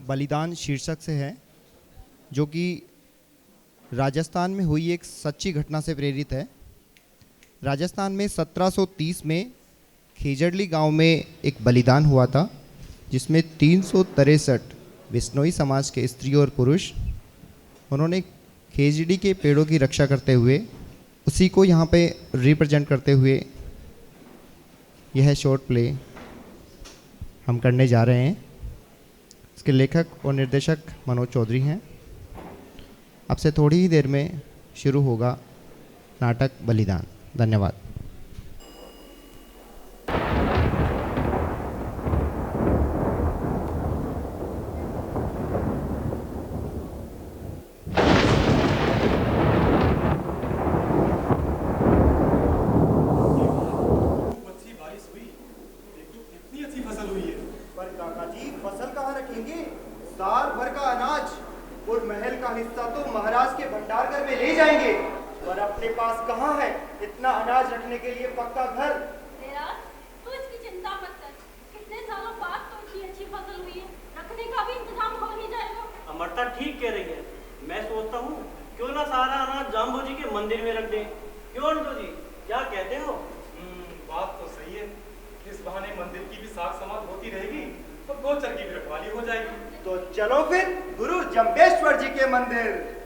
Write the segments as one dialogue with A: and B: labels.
A: बलिदान शीर्षक से है, जो कि राजस्थान में हुई एक सच्ची घटना से प्रेरित है। राजस्थान में 1730 में खेजड़ली गांव में एक बलिदान हुआ था, जिसमें 363 बिश्नोई समाज के स्त्री और पुरुष उन्होंने खेजड़ी के पेड़ों की रक्षा करते हुए उसी को यहाँ पे रिप्रेजेंट करते हुए यह शॉर्ट प्ले हम करने जा रहे हैं। इसके लेखक और निर्देशक मनोज चौधरी हैं। अब से थोड़ी ही देर में शुरू होगा नाटक बलिदान। धन्यवाद।
B: साल भर का अनाज और महल का हिस्सा तो महाराज के भंडार घर में ले जाएंगे, पर अपने पास कहाँ है इतना अनाज रखने के लिए पक्का घर।
C: तू इसकी चिंता मत कर, कितने सालों बाद तो इतनी अच्छी फसल हुई है, रखने का भी इंतजाम हो ही जाएगा।
D: अमरता ठीक कह रही है। मैं सोचता हूँ क्यों ना सारा अनाज जाम्बू जी के मंदिर में रख दें। क्यों अंटू जी, क्या कहते हो?
E: बात तो सही है। इस बहाने मंदिर की भी साख समाज होती रहेगी और गोचर की भी रखवाली हो जाएगी।
B: तो चलो फिर गुरु जम्बेश्वर जी के मंदिर।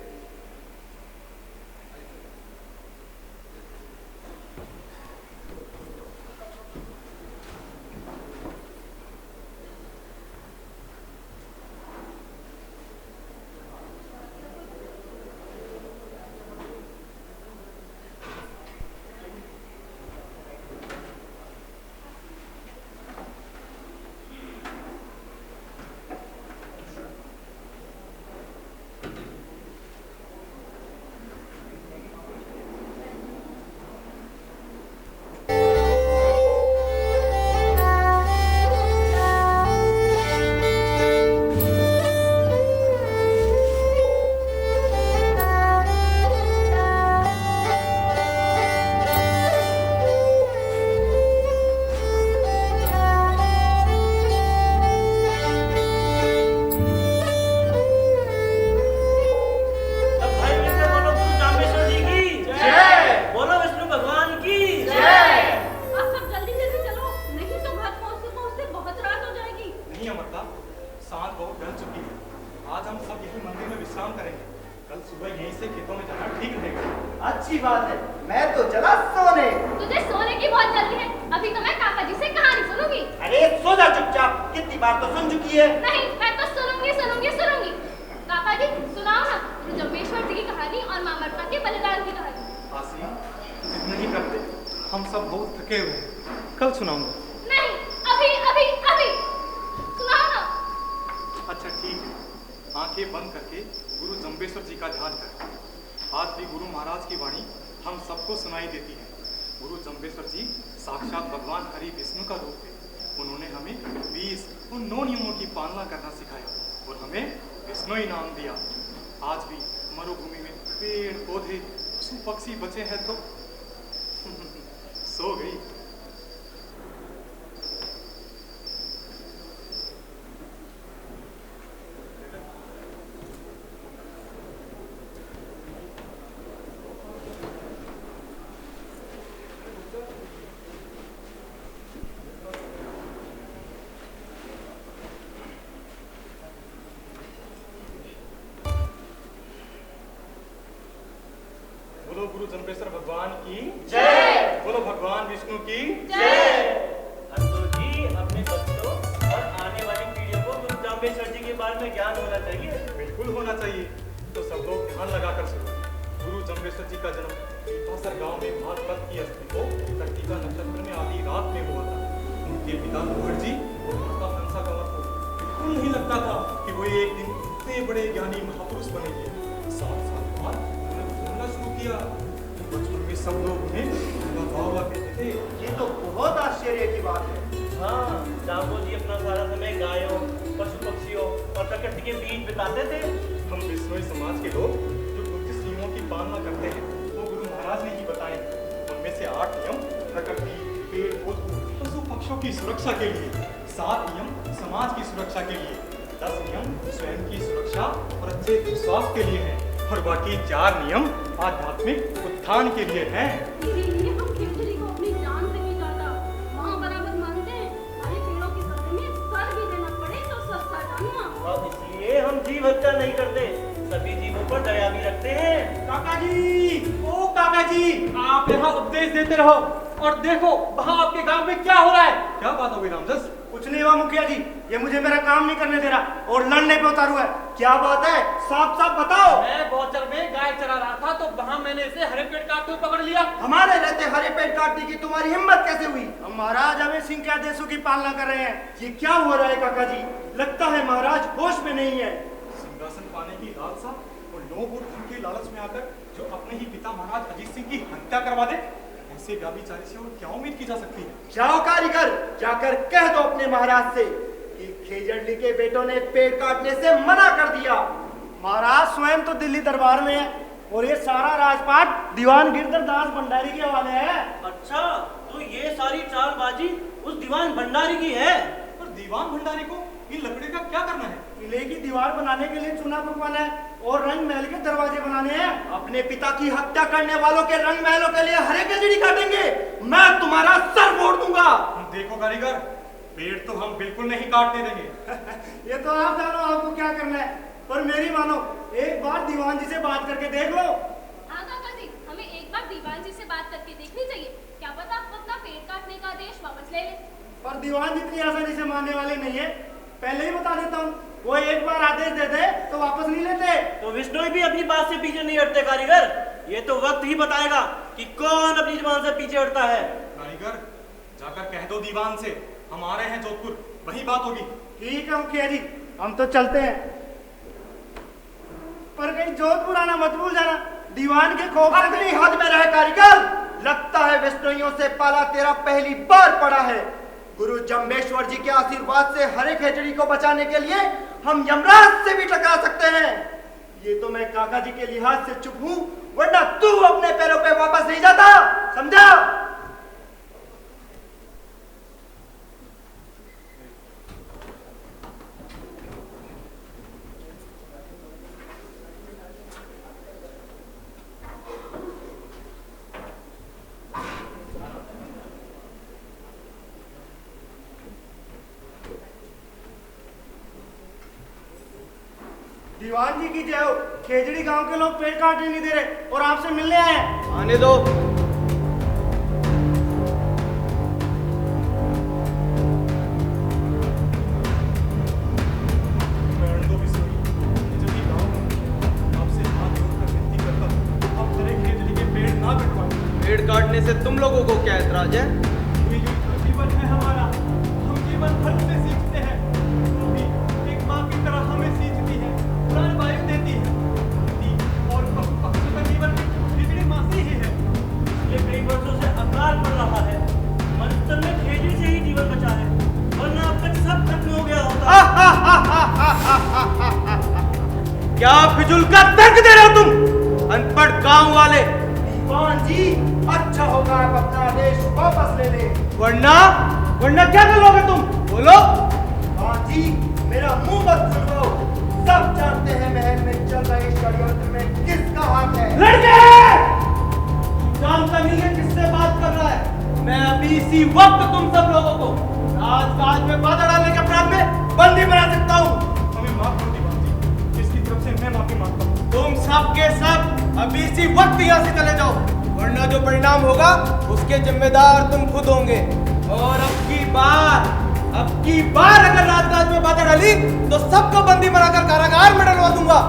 B: अच्छी बात है, मैं तो चला सोने।
C: तुझे सोने की बहुत जल्दी है, अभी तो मैं काका जी से कहानी सुनूंगी।
B: अरे सो जा चुपचाप, कितनी बार तो सुन चुकी है।
C: नहीं, मैं तो सुनूंगी। काका जी सुनाओ ना गुरु जम्बेश्वर जी की कहानी और मां अमरता के बलिदान की कहानी।
E: आसी, जितना ही करते, हम सब बहुत थके हुए हैं। कल सुनाऊंगा।
C: नहीं, अभी सुनाओ ना।
E: अच्छा ठीक है, आंखें बंद करके गुरु जम्बेश्वर जी का ध्यान करें। आज भी गुरु महाराज की वाणी हम सबको सुनाई देती है। गुरु जम्बेश्वर जी साक्षात भगवान हरि विष्णु का रूप है। उन्होंने हमें 20 उन 9 नियमों की पालना करना सिखाया और हमें विष्णु इनाम दिया। आज भी मरुभूमि में पेड़ पौधे पशु पक्षी बचे हैं तो सो गई। बोलो गुरु जम्बेश्वर भगवान की जय। बोलो भगवान विष्णु की
C: जय।
D: अंटू जी, अपने बच्चों और आने वाली पीढ़ियों को गुरु जम्बेश्वर जी के बारे में ज्ञान होना चाहिए।
E: बिल्कुल होना चाहिए। तो सब लोग ध्यान लगाकर सुनो। गुरु जम्बेश्वर जी का जन्म पीपासर गांव में भाद्रपद की अष्टमी को कार्तिका नक्षत्र में आधी रात में हुआ था। उनके पिता कुंवर जी और माता हंसा कंवर को बिल्कुल नहीं लगता था कि वो एक दिन इतने बड़े ज्ञानी महापुरुष बनेंगे। 7 साल बाद उन्होंने बोलना शुरू किया। बचपन में सब लोग उन्हें वाह कहते थे।
B: ये तो बहुत आश्चर्य की बात है।
D: हाँ, जाम्बू जी अपना सारा समय गायों, पशु पक्षियों और प्रकृति के बीच बिताते थे।
E: हम बिश्नोई समाज के लोग जो 29 नियमों की पालना करते हैं वो गुरु महाराज ने ही बताए। उनमें से 8 नियम प्रकृति, पेड़ पौधों, पशु पक्षियों की सुरक्षा के लिए, 7 नियम समाज की सुरक्षा के लिए, 10 नियम स्वयं की सुरक्षा और अच्छे स्वास्थ्य के लिए हैं और बाकी 4 नियम आध्यात्मिक उत्थान के लिए हैं।
C: इसीलिए हम खिचड़ी को अपनी जान से भी ज्यादा माँ बराबर मानते हैं। हरे पेड़ों की कदर में सर भी देना पड़े तो सस्ता जानना।
D: और इसलिए हम जीव हत्या नहीं करते, सभी जीवों पर दया भी रखते हैं।
E: काका जी, ओ काका जी, आप यहाँ उपदेश देते रहो और देखो वहाँ आपके गांव में क्या हो रहा है। क्या बात हो गई रामदास?
B: कुछ नहीं हुआ मुखिया जी, ये मुझे मेरा काम नहीं करने दे रहा और लड़ने पे उतारू है। क्या बात है, साफ साफ बताओ।
F: मैं बौचर में गाय चरा रहा था तो वहाँ मैंने इसे हरे पेड़ काटते हुए पकड़ लिया।
B: हमारे रहते हरे पेड़ काटने की तुम्हारी हिम्मत कैसे हुई? हम महाराज हमें सिंह के आदेशों की पालना कर रहे हैं। ये क्या हो रहा है काका जी? लगता है महाराज होश में नहीं है।
E: सिंहासन पाने की लालसा और लोभ और धन के लालच में आकर जो अपने ही पिता महाराज अजीत सिंह की हत्या करवा दे, ऐसे व्याभिचारी से और क्या उम्मीद की जा सकती है?
B: जाओ कारीगर, जाकर कह दो अपने महाराज से कि खेजड़ली के बेटों ने पेड़ काटने से मना कर दिया। महाराज स्वयं तो दिल्ली दरबार में है और ये सारा राजपाट दीवान गिरधर दास भंडारी के हवाले है।
D: अच्छा, तो ये सारी चालबाजी उस दीवान भंडारी की है।
E: पर दीवान भंडारी को इन लकड़ी का क्या करना है?
B: किले की दीवार बनाने के लिए चूना फूंकवाना है और रंग महल के दरवाजे बनाने हैं। अपने पिता की हत्या करने वालों के रंग महलों के लिए हरे खिचड़ी काटेंगे। मैं तुम्हारा सर फोड़ दूंगा।
E: देखो कारीगर, पेड़ तो हम बिल्कुल नहीं काटने देंगे।
B: ये तो आप जानो आपको क्या करना है, पर मेरी मानो एक बार दीवान जी से बात करके देख लो।
C: हाँ काका जी, हमें एक बार दीवान जी से बात करके देखनी चाहिए। क्या पता आप अपना पेड़ काटने का आदेश वापस ले लें।
B: पर दीवान जी इतनी आसानी से मानने वाले नहीं है, पहले ही बता देता हूँ। वो एक बार आदेश दे दे तो वापस नहीं लेते।
D: तो विष्णु भी अपनी बात से पीछे नहीं हटते कारीगर। ये तो वक्त ही बताएगा कि कौन अपनी जुबान से पीछे हटता है।
E: कारीगर, जाकर कह दो दीवान से हम आ रहे हैं जोधपुर, वही बात होगी।
B: ठीक है मुखिया जी, हम तो चलते हैं, पर कहीं जोधपुर आना मत भूल जाना। दीवान के खौफ से अपनी हद में रहे कारीगर। लगता है विष्णुइयों से पाला तेरा पहली बार पड़ा है। गुरु जम्बेश्वर जी के आशीर्वाद से हरे खेचड़ी को बचाने के लिए हम यमराज से भी टकरा सकते हैं। ये तो मैं काका जी के लिहाज से चुप हूं, वरना तू अपने पैरों पे वापस नहीं जाता, समझा? दीवान जी की जय हो। खेजड़ी गांव के लोग पेड़ काटने नहीं दे रहे और आपसे मिलने आए हैं।
F: आने दो। पेड़ काटने से तुम लोगों को क्या ऐतराज है?
E: ये जीवन है हमारा, हम जीवन भर से सीखते हैं। वो भी एक माँ की तरह हमें सीखती है, प्राण वायु देती है। और पशु पक्षी का जीवन खिचड़ी माँ से ही है।
D: ये कई वर्षों से अकाल पड़ रहा है, मनुष्य ने खेजड़ी से ही जीवन बचा है, वरना अब तक सब खत्म हो गया होता।
F: क्या फिजूल का तर्क दे रहे हो तुम, अनपढ़ गांव वाले?
B: दीवान जी, अच्छा होगा आप अपना आदेश वापस ले लें।
F: वरना क्या करोगे तुम? बोलो।
B: दीवान जी, मेरा मुंह मत खुलवाओ। सब जानते हैं महल में चल रहे षड्यंत्र में किसका हाथ है।
F: लड़के! जानता नहीं है किससे बात कर रहा है। मैं अभी इसी वक्त तुम सब लोगों को राजकाज में बाधा डालने के अपराध में बंदी बना सकता हूँ।
E: हमें माफ कर दीवान जी, इसकी तरफ से मैं माफी मांगता हूँ।
F: तुम सब के सब अभी इसी वक्त यहाँ से चले जाओ, वरना जो परिणाम होगा उसके जिम्मेदार तुम खुद होंगे। और अब की बार अगर राजकाज में बाधा डाली तो सबको बंदी बनाकर कारागार में डलवा दूंगा,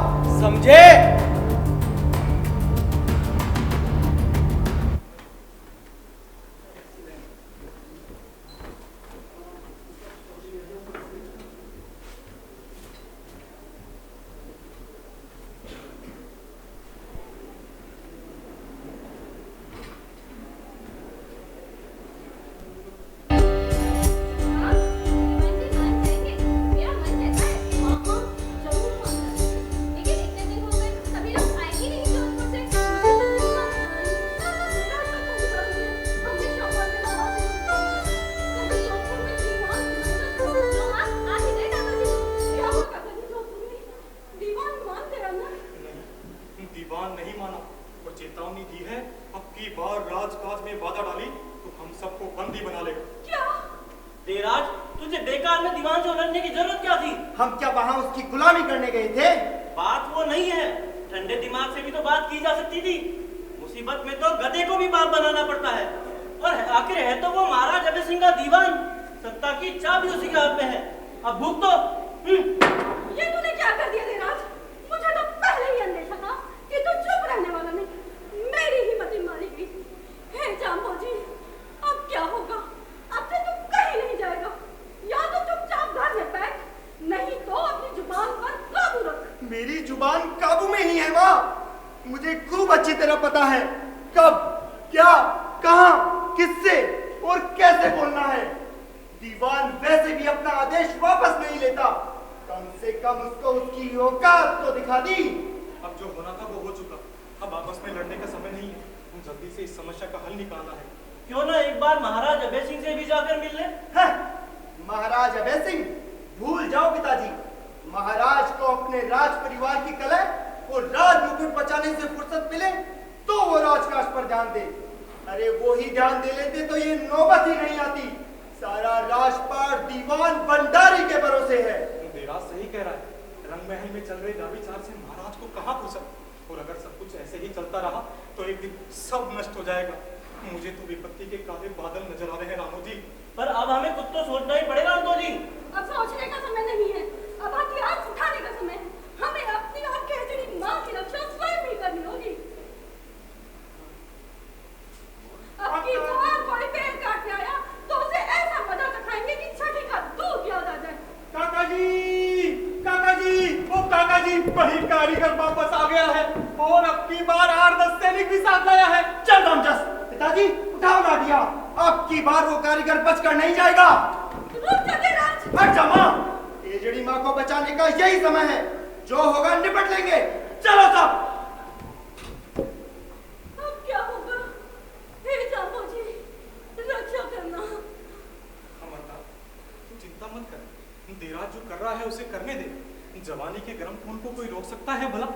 F: समझे?
D: तुझे बेकार में दीवान से उलझने की जरूरत क्या थी?
B: हम क्या वहां उसकी गुलामी करने गए थे?
D: बात वो नहीं है, ठंडे दिमाग से भी तो बात की जा सकती थी। मुसीबत में तो गधे को भी बाप बनाना पड़ता है। और आखिर है तो वो महाराज अभय सिंह का दीवान, सत्ता की चाबी उसी के हाथ में है। अब भूख तो
C: ये तूने क्या कर दिया देराज? मुझे तो पहले ही अंदेशा था कि तू चुप रहने वाला नहीं। मेरी हिम्मत ही मारी गई। हे जाम्बोजी, अब क्या होगा? अब से तू कहीं नहीं जाएगा। या तो चुपचाप घर में बैठ, नहीं तो अपनी जुबान पर काबू रख।
B: मेरी जुबान काबू में ही है माँ। मुझे खूब अच्छी तरह पता है कब, क्या, कहां, किससे और कैसे बोलना है। दीवान वैसे भी अपना आदेश वापस नहीं लेता। कम से कम उसको उसकी औकात तो दिखा दी।
E: अब जो होना था वो हो चुका। अब आपस में लड़ने का समय नहीं है। हम जल्दी से इस समस्या का हल निकालना है।
D: क्यों ना एक बार महाराज अभय सिंह से भी जाकर मिल ले?
B: हैं, महाराज अभय सिंह? भूल जाओ पिताजी। महाराज को अपने राज परिवार की कलह और राज मुकुट बचाने से फुर्सत मिले तो वो राजकाज पर ध्यान दे। अरे वो ही ध्यान दे लेते तो ये नौबत ही नहीं आती। सारा राजपाट दीवान भंडारी के भरोसे है।
E: देराज सही कह रहा है। रंग महल में चल रहे नाविचार से महाराज को कहाँ फुर्सत, और अगर सब कुछ ऐसे ही चलता रहा तो एक दिन सब नष्ट हो जाएगा। मुझे तो विपत्ति के काले बादल नजर आ रहे हैं रामू जी।
D: पर अब हमें कुछ तो सोचना ही पड़ेगा अंतो जी।
C: अब सोचने का समय नहीं है, अब हथियार उठाने का समय है। हमें अपनी और खेजड़ी माँ की रक्षा स्वयं ही करनी होगी। अब की बार कोई पेड़ काटने आया तो उसे ऐसा मजा चखाएंगे कि छठी का दूध याद आ जाए।
E: काका जी, ओ काका जी, वही कारीगर वापस आ गया है और अब की बार 8-10 सैनिक भी साथ लाया है।
B: चल रामजस, पिताजी उठाओ लाठियां। अब की बार वो कारीगर बचकर नहीं जाएगा।
C: रुक जा देराज।
B: हट जा माँ। तेजड़ी माँ को बचाने का यही समय है। जो होगा निपट लेंगे। चलो सब।
C: अब क्या होगा? हे जाम्बोजी, रक्षा करना।
E: अमरता, तू चिंता मत कर। देराज जो कर रहा है उसे करने दे। जवानी के गर्म खून को कोई रोक सकता है भला?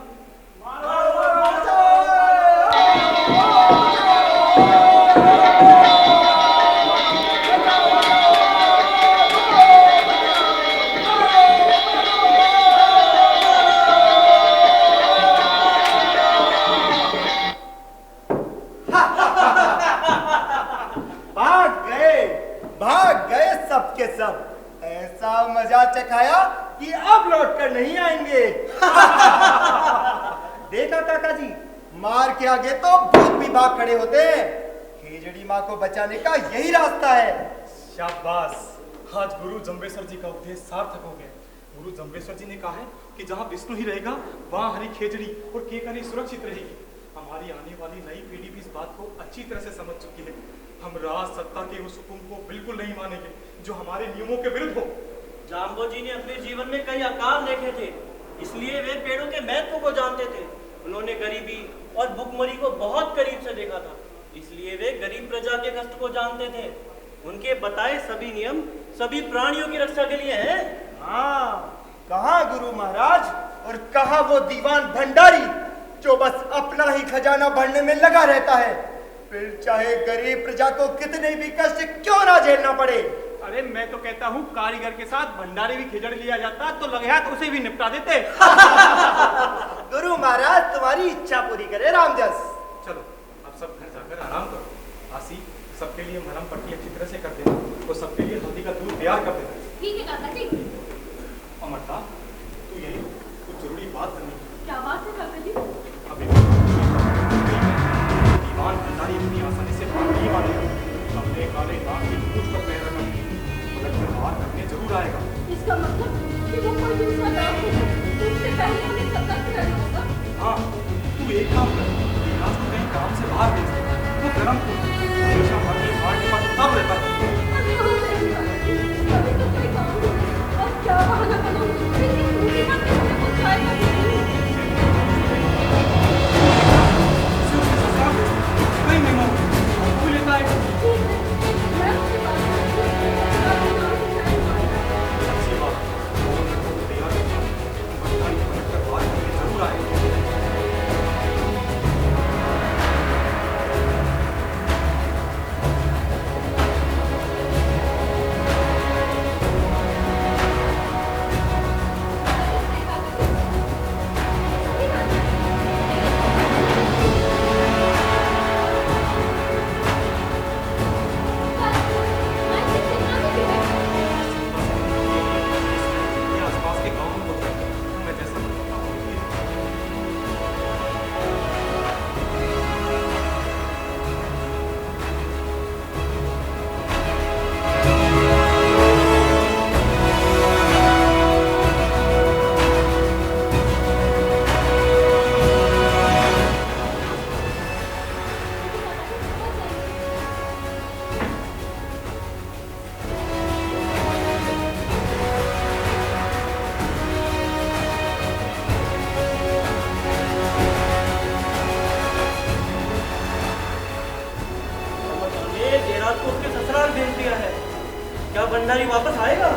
B: भाग गए सबके सब। ऐसा मजा चखाया कि अब लौट कर नहीं आएंगे। देखा काका जी, मार के आगे तो भूत भी भाग खड़े होते हैं। खेजड़ी माँ को बचाने का यही रास्ता है।
E: शाबाश, आज गुरु जम्बेश्वर जी का उपदेश सार्थक हो गया। गुरु जम्बेश्वर जी ने कहा है कि जहाँ विष्णु ही रहेगा वहाँ हरी खेजड़ी और केकरी सुरक्षित रहेगी। हमारी आने वाली नई पीढ़ी भी इस बात को अच्छी तरह से समझ चुकी है। हम राज सत्ता के उस हुक्म को बिल्कुल नहीं मानेंगे जो हमारे नियमों के विरुद्ध हो।
D: जाम्बोजी ने अपने जीवन में कई अकाल देखे थे, इसलिए वे पेड़ों के महत्व को जानते थे। उन्होंने गरीबी और भुखमरी को बहुत करीब से देखा था, इसलिए वे गरीब प्रजा के कष्ट को जानते थे। उनके बताए सभी नियम सभी प्राणियों की रक्षा के लिए हैं।
B: हाँ, कहाँ गुरु महाराज और कहाँ वो दीवान भंडारी जो बस अपना ही खजाना भरने में लगा रहता है, फिर चाहे गरीब प्रजा को कितने भी कष्ट क्यों ना झेलना पड़े।
F: अरे मैं तो कहता हूँ कारीगर के साथ भंडारी भी खिजड़ लिया जाता तो लगे हाथ उसे भी निपटा देते।
B: गुरु महाराज तुम्हारी इच्छा पूरी करे रामजस।
E: चलो अब सब घर जाकर आराम करो। आसी, सबके लिए मरहम पट्टी अच्छी तरह से कर देना और सबके लिए हल्दी का दूध तैयार कर देना।
C: ठीक है काका जी।
E: अमरता, तू यही कुछ जरूरी बात करनी है।
C: क्या बात है काका जी?
E: अभी दीवान भंडारी इतनी आसानी से भाग नहीं मानेगा। अपने काले नाक की पूंछ पर पैर रखा मगर फिर वार करने जरूर आएगा।
C: इसका मतलब कि वो कोई दूसरा काम है, उससे पहले हमें सतर्क रहना होगा।
E: हाँ, तू एक काम कर, देराज को कहीं काम से बाहर भेज दे। वो गरम खून हमेशा मरने मारने पर तब रहता है।
C: अब यहाँ से नहीं काका जी, अभी तो कोई काम है। अब क्या बहाना बनाऊं? लेकिन दूसरी बात करने को जाएगा भी नहीं।
E: कहीं नहीं मानो, तू लेता है।
C: ठीक है, मैं उसके पास जाऊंगी। आपके नाम से शायद मारेगा।
E: अच्छी बात, और मैं तो तैयार रखता हूँ। भंडारी पलट कर बाहर करने जरूर आएगा।
D: वापस आएगा?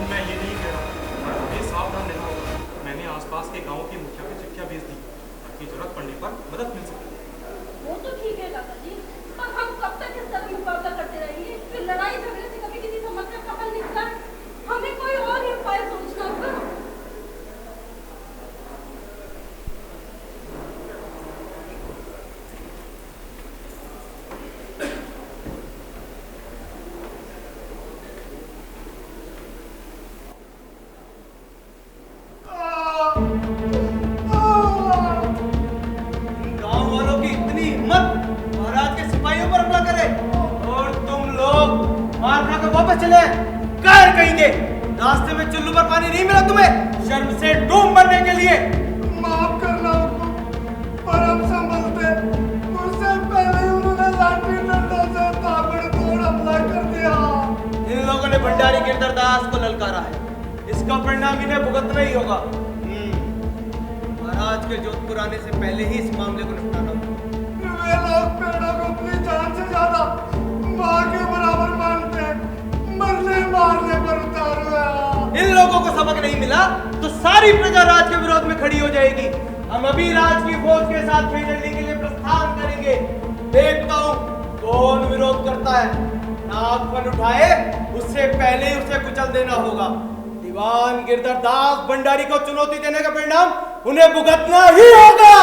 E: मैं ये नहीं कह रहा पर हमें सावधान रहना होगा। मैंने आसपास के गांव के मुखिया को चिट्ठियां भेज दी ताकि जरूरत पड़ने पर मदद मिल सके।
C: वो तो ठीक है काका जी, पर हम कब तक इस तरह मुकाबला करते रहेंगे? फिर लड़ाई झगड़े से कभी किसी समस्या का हल निकला, हमें कोई और ही उपाय सोचना होगा।
F: गांव वालों की इतनी हिम्मत महाराज के सिपाहियों पर हमला करे और तुम लोग मार खा कर वापस चले कर कहेंगे। रास्ते में चुल्लू पर पानी नहीं मिला तुम्हें शर्म से डूब मरने के लिए?
B: माफ करना पर हम संभलते, उससे पहले उन्होंने लाठी डंडा से ताबड़तोड़ हमला कर दिया।
F: इन लोगों ने भंडारी गिरधरदास को ललकारा है, इसका परिणाम इन्हें भुगतना ही होगा। महाराज के जोधपुर आने से पहले ही इस मामले को निपटाना होगा।
B: वे लोग पेड़ों को अपनी जान से ज्यादा माँ के बराबर मानते हैं, मरने मारने पर उतार हुआ।
F: इन लोगों को सबक नहीं मिला तो सारी प्रजा राज के विरोध में खड़ी हो जाएगी। हम अभी राज की फौज के साथ खेजड़ने के लिए प्रस्थान करेंगे। देखता हूँ कौन विरोध करता है। नाक पर उठाए उससे पहले ही उसे कुचल देना होगा। दीवान गिरधरदास भंडारी को चुनौती देने का परिणाम उन्हें भुगतना ही होगा।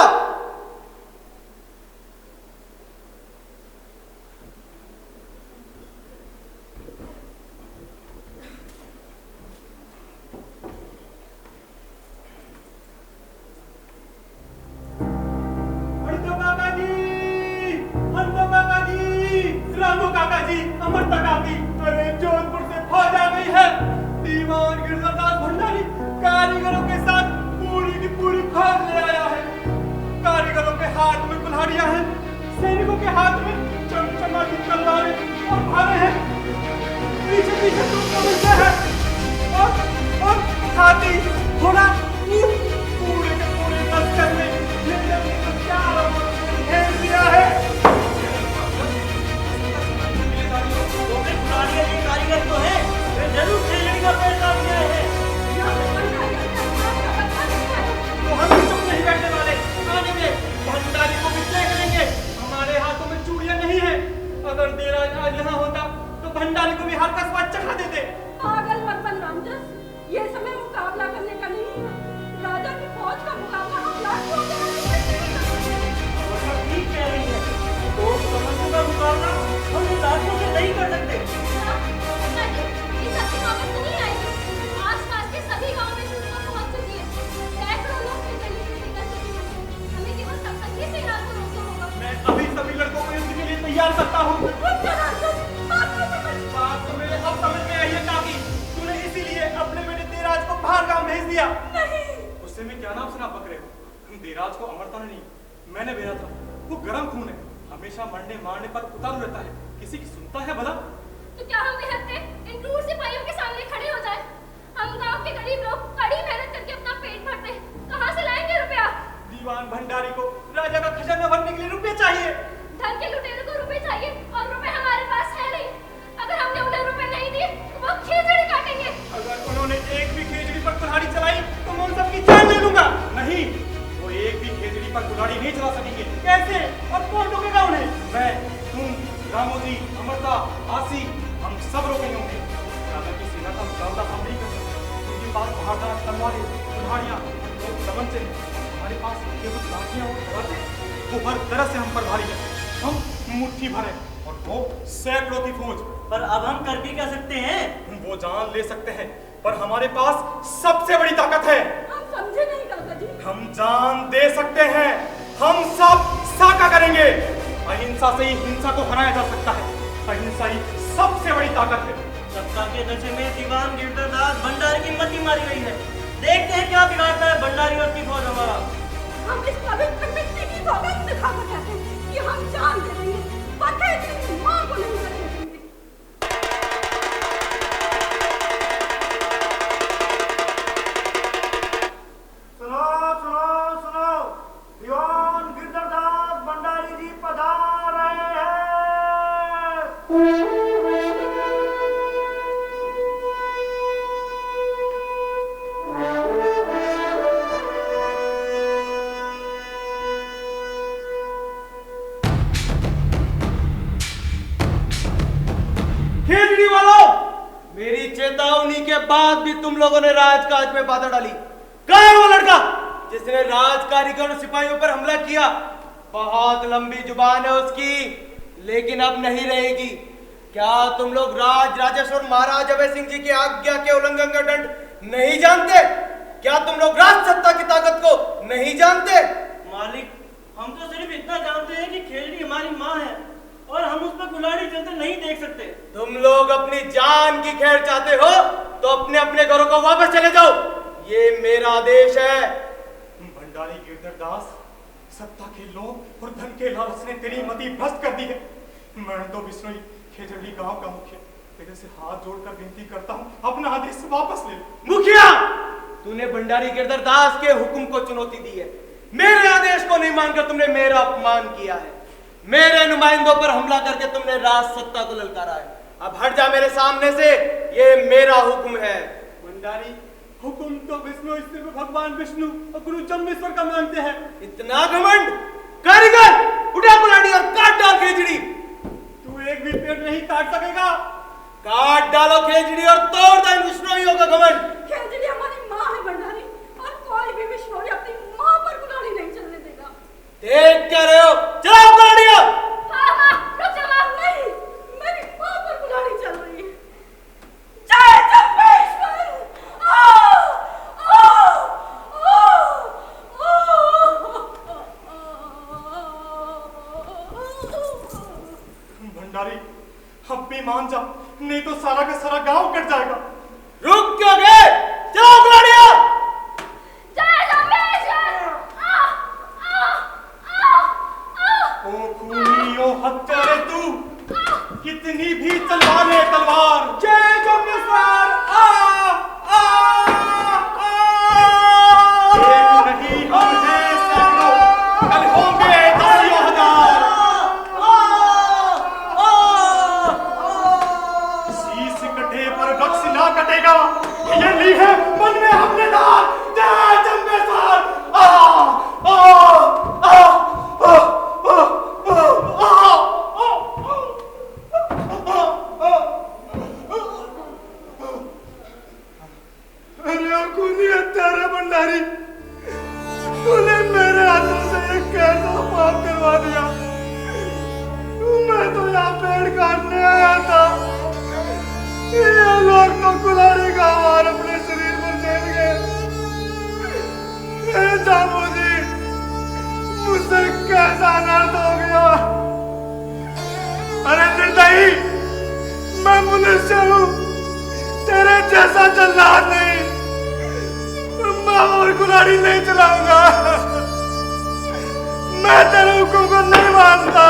E: रामू काका जी, अमरता काकी, अरे जोधपुर से फौज आ गई है। दीवान गिरधरदास भंडारी कारीगरों के साथ पूरी की पूरी फौज ले आया है। कारीगरों के हाथ में कुल्हाड़ियां हैं, सैनिकों के हाथ में चमचमाती तलवारें और भाले हैं। पीछे पीछे तुम हैं और हाथी घोड़ा पूरे के पूरे लश्कर में चारों ओर घेर दिया है।
D: कारीगर तो है, वे जरूर खेजड़ी का पेड़ काट गए हैं।
E: तो हम भी चुप नहीं बैठने वाले, आने दे, भंडारी को भी देख लेंगे। हमारे हाथों में चूड़ियां नहीं है। अगर देरा आज यहाँ होता तो भंडारी को भी हाथ का स्वाद चखा देते।
C: पागल मत बन रामदास, ये समय मुकाबला करने का नहीं है। राजा की फौज का मुकाबला हम लाखों के
D: ठीक कह रही है। तो समझों का मुकाबला हम लाखों से नहीं कर सकते।
E: अभी सभी लड़कों को युद्ध के लिए तैयार करता हूँ। बात तो मेरे अब समझ में आई है काकी, तूने इसीलिए अपने बेटे देराज को बाहर गांव भेज दिया।
C: नहीं।
E: उससे मैं क्या नाम सुना बकरे हो? देराज को अमरता ने नहीं, मैंने भेजा था। वो गरम खून है, हमेशा मरने मारने पर उतारू रहता है। किसी की सुनता है भला?
C: तो क्या हम निहत्ते इन क्रूर सिपाहियों के सामने खड़े हो जाए? हम गांव के गरीब लोग कड़ी मेहनत करके अपना पेट भरते हैं, कहाँ से लाएंगे रुपया?
E: दीवान भंडारी को राजा का खजाना भरने के लिए रुपए चाहिए।
C: धन के लुटेरों को रुपए चाहिए और रुपए हमारे पास है नहीं। अगर हमने उन्हें रुपए नहीं दिए तो वो खेजड़ी काटेंगे।
E: अगर उन्होंने एक भी खेजड़ी पर कुल्हाड़ी चलाई तो मैं उन सबकी जान ले लूंगा। नहीं, वो एक भी खेजड़ी पर कुल्हाड़ी नहीं चला सकेंगे। कैसे और कौन रोकेगा उन्हें? मैं, तुम, रामू जी, अमरता, आसी, हम सब रोकेंगे उन्हें। राजा की सेना का मुकाबला हम नहीं कर सकते। उनके पास बहादुर तलवारें, कुल्हाड़ियां, तमंचे, हमारे पास केवल लाठियां और तलवारें। वो हर तरह से हम पर भारी है। हम मुट्ठी भर है और वो सैकड़ों की फौज।
D: पर अब हम कर भी क्या सकते हैं?
E: वो जान ले सकते हैं, पर हमारे पास सबसे बड़ी ताकत है।
C: हम समझे नहीं काका जी।
E: हम जान दे सकते हैं। हम सब साका करेंगे। अहिंसा से ही हिंसा को हराया जा सकता है। अहिंसा ही सबसे बड़ी ताकत है।
D: सत्ता के नशे में दीवान गिरधरदास भंडारी की मती मारी गई है। देखते हैं क्या बिगाड़ता है भंडारी और की फौज हमारा।
C: हम इस पवित्र मिट्टी की सौगंध दिखाकर कहते हैं कि हम जान दे देंगे, पता है कि मां को नहीं करने देंगे।
B: सुनो सुनो सुनो, दीवान गिरधरदास भंडारी जी पधार रहे हैं।
F: चेतावनी के बाद भी तुम लोगों ने राजकाज में बाधा डाली। कहाँ है वो लड़का जिसने राजकारीगरों सिपाहियों पर हमला किया? बहुत लंबी जुबान है उसकी, लेकिन अब नहीं रहेगी। क्या तुम लोग राजेश्वर महाराज अभय सिंह जी की आज्ञा के उल्लंघन का दंड नहीं जानते? क्या तुम लोग राज सत्ता की ताकत को नहीं जानते?
D: मालिक, हम तो सिर्फ इतना जानते हैं कि खेजड़ी हमारी माँ है और हम उस पर कुल्हाड़ी चलते नहीं देख सकते।
F: तुम लोग अपनी जान की खैर चाहते हो तो अपने अपने घरों को वापस चले जाओ, ये मेरा आदेश है।
E: भंडारी गिरधर दास, सत्ता के लोभ और धन के लालच ने तेरी मति भ्रष्ट कर दी है। मैं तो विष्णु खेजड़ी गांव का मुखिया तेरे से हाथ जोड़कर विनती करता हूँ, अपना आदेश वापस ले।
F: मुखिया, तूने भंडारी गिरधर दास के हुक्म को चुनौती दी है। मेरे आदेश को नहीं मानकर तुमने मेरा अपमान किया है। मेरे नुमाइंदों पर हमला करके तुमने राज सत्ता को ललकारा है। अब हट जा मेरे सामने से, ये मेरा हुक्म है।
E: भंडारी, हुक्म तो विष्णु सिर्फ भगवान विष्णु और गुरु जम्बेश्वर का मानते हैं।
F: इतना घमंड? कारीगर, उठा कुल्हाड़ी और काट डाल खेजड़ी।
E: तू एक भी पेड़ नहीं काट सकेगा।
F: काट डालो खेजड़ी और तोड़ दो इन विष्णुइयों का घमंड।
C: खेजड़ी हमारी माँ है भंडारी, और कोई भी विष्णुई अपनी माँ पर कुल्हाड़ी नहीं चलने देगा।
F: देख क्या रहे हो? चलाओ कुल्हाड़ियां।
C: मैं चला नहीं, मेरी माँ पर कुल्हाड़ी चल रही है। जय जम्बेश्वर!
E: भंडारी, अब भी मान जा, नहीं तो सारा का सारा गांव कट जाएगा।
F: रुक क्यों गए? चलाओ कुल्हाड़ियां।
C: जय जम्बेश्वर!
E: ओ खूनी, ओ हत्यारे तू, कितनी भी तलवार है तलवार। जय जम्बेश्वर! एक नहीं हम हैं सैकड़ों, कल होंगे दसियों हजार। शीश कटे पर वक्ष ना कटेगा, ये ली है मन में हमने दार। जय जम्बेश्वर! भंडारी, तूने मेरे हाथों से एक कैसा पाप करवा दिया। मैं तो यहाँ पेड़ काटने आया था, ये लोग तो कुल्हाड़ी का वार अपने शरीर पर झेल गए। जामू जी, मुझसे कैसा अनर्थ हो गया। अरे निर्दयी, मैं मनुष्य हूँ, तेरे जैसा जल्लाद नहीं। मैं और कुल्हाड़ी नहीं चलाऊंगा, मैं तेरे हुक्म को नहीं मानता।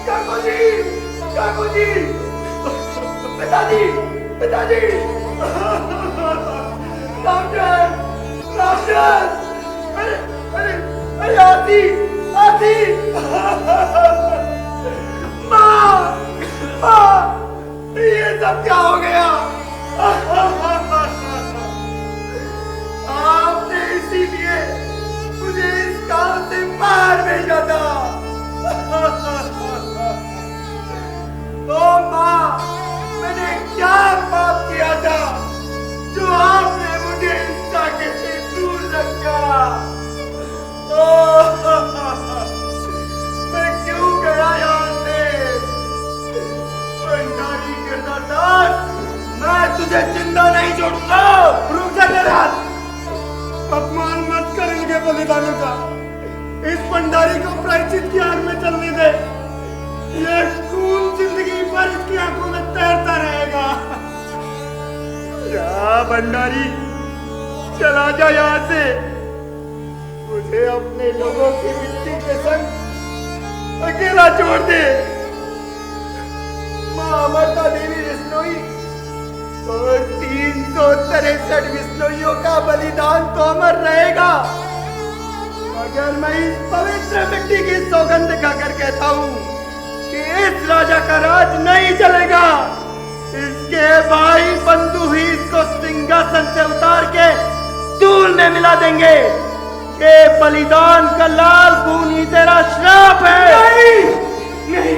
E: काकू जी, काकू जी, पिताजी, पिताजी, रामचंद्र, रामचंद्र, अरे अरे अरे आती, आती, माँ, माँ, ये सब क्या हो गया? आपने इसीलिए मुझे इस गांव से बाहर भेजा था। ओ माँ, मैंने क्या पाप किया था जो आपने मुझे इस ताकत से दूर रखा? मैं क्यों गया यहाँ से? भंडारी गिरधर दास, मैं तुझे जिंदा नहीं छोड़ूंगा। रुक जा तेरा, अपमान मत कर इनके बलिदानों का। इस भंडारी को प्रायश्चित की आग में चलने दे। ये खून जिंदगी भर इसकी आंखों में तैरता रहेगा। जा भंडारी, चला जा यहाँ से। मुझे अपने लोगों की मिट्टी के संग अकेला छोड़ दे। माँ अमरता देवी विष्णुई और 363 विष्णुइयों का बलिदान तो अमर रहेगा। मगर मैं इस पवित्र मिट्टी की सौगंध खाकर कहता हूँ कि इस राजा का राज नहीं चलेगा। इसके भाई बंधु ही इसको सिंहासन से उतार के धूल में मिला देंगे। ये बलिदान का लाल खून ही तेरा श्राप है। नहीं, नहीं,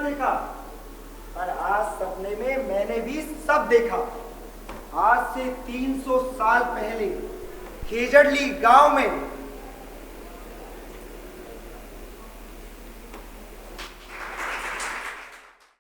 B: देखा, पर आज सपने में मैंने भी सब देखा। आज से 300 साल पहले खेजड़ली गांव में